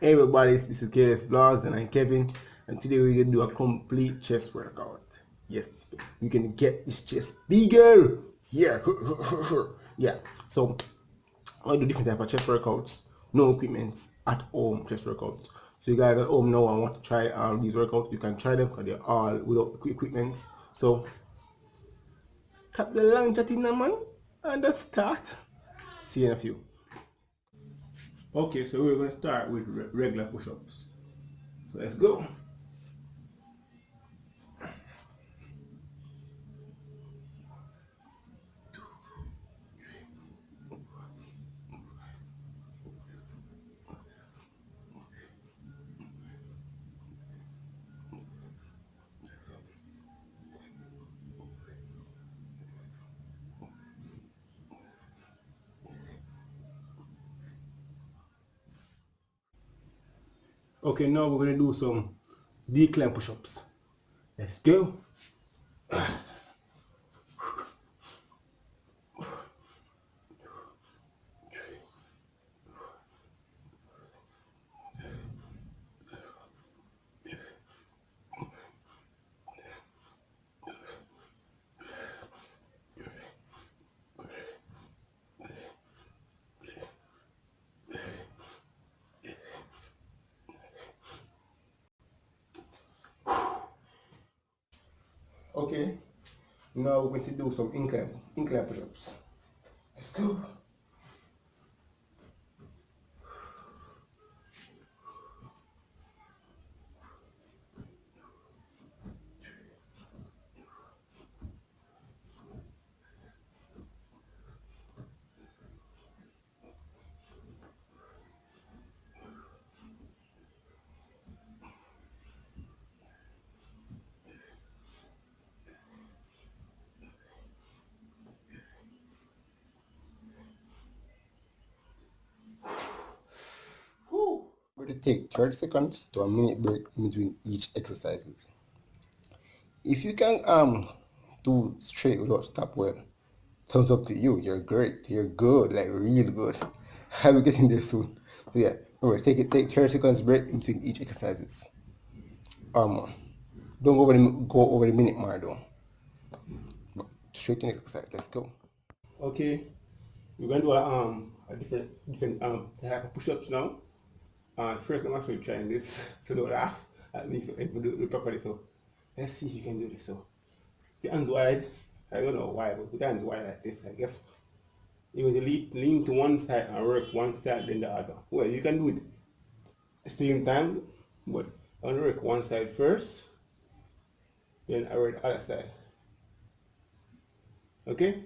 Hey everybody, this is KLS Vlogs and I'm Kevin, and today we're gonna do a complete chest workout. Yes, you can get this chest bigger. Yeah, yeah. So I do different type of chest workouts, no equipment, at home chest workouts. So you guys at home now and want to try these workouts, you can try them because they're all without equipment. So tap the long chat in, man, and let's start. See you in a few. Okay, so we're gonna start with regular push-ups. So let's go. Okay, now we're gonna do some decline push-ups. Let's go. Okay, now we're going to do some incline push-ups. Let's go. We're going to take 30 seconds to a minute break in between each exercises. If you can do straight without stop well, thumbs up to you. You're great. You're good, like real good. I will get in there soon. So yeah, remember, take 30 seconds break in between each exercises. Don't go over the minute mark though. But straight in the exercise. Let's go. Okay, we're gonna do a different type of push-ups now. First, I'm actually trying this, so don't laugh at me if we do it properly. So let's see if you can do this. So the hands wide. I don't know why, but with the hands wide like this, I guess you're going to lean to one side and work one side then the other. Well, you can do it at the same time, but I want to work one side first, then I work the other side. Okay?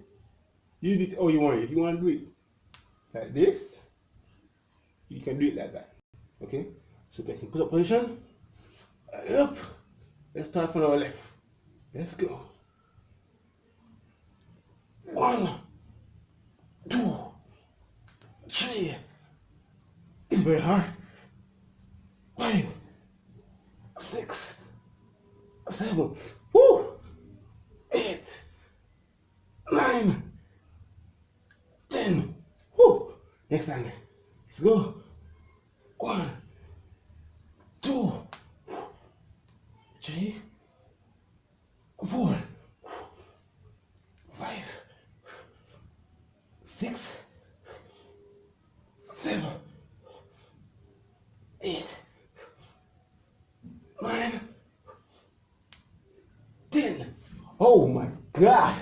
You do it how you want it. If you want to do it like this, you can do it like that. Okay? So get in put up position. Up. Let's start from our left. Let's go. 1, 2, 3. It's very hard. 5, 6, 7. Woo! 8, 9, 10. Woo! Next time. Let's go. 1, 2, 3, 4, 5, 6, 7, 8, 9, 10. Oh my God!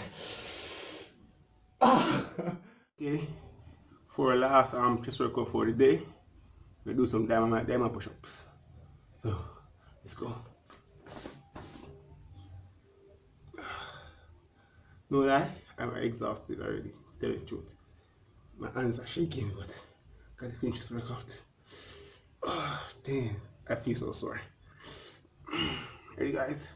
Okay, for our last chest workout for the day, we do some diamond push-ups. So let's go. No lie, I'm exhausted already. To tell the truth, my hands are shaking, but I gotta finish this workout. Oh, damn, I feel so sore. Hey guys,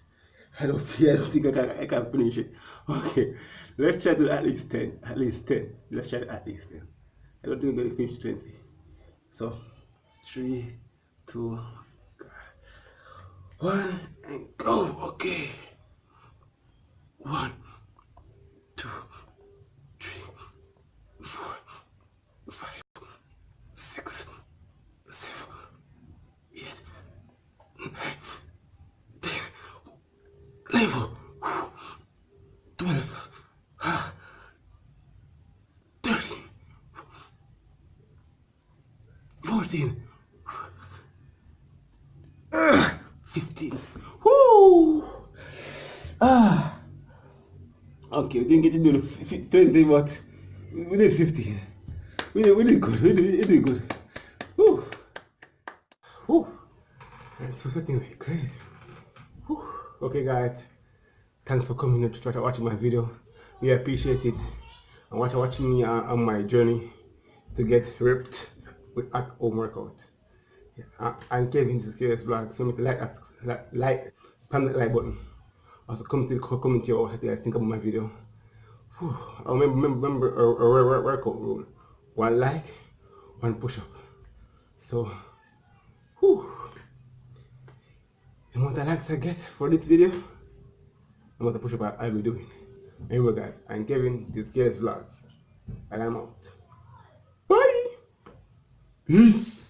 I don't think I can finish it. Okay, let's try to at least 10. At least 10. Let's try to at least 10. I don't think I'm gonna finish 20. So 3, 2, 1, and go. Okay. 1, 2, 3, 4, 5, 6, 7, 5, 12, 13, 14, 15. Woo! Okay, we didn't get to do the 20, but we did 15. We did good. We did good. Woo! Woo! It's sweating like crazy. Woo. Okay, guys. Thanks for coming to try to watch my video. We appreciate it. And watching me on my journey to get ripped with at-home workout. I'm Kevin, this is KLS vlog. So make spam that like button. Also comment to the community what you guys think about my video. Whew. I remember a workout rule: 1 like, 1 push up. So, whew. The amount of likes I get for this video, the amount of push up I'll be doing. Anyway, guys, I'm Kevin, this is KLS vlogs, and I'm out. Bye. Peace.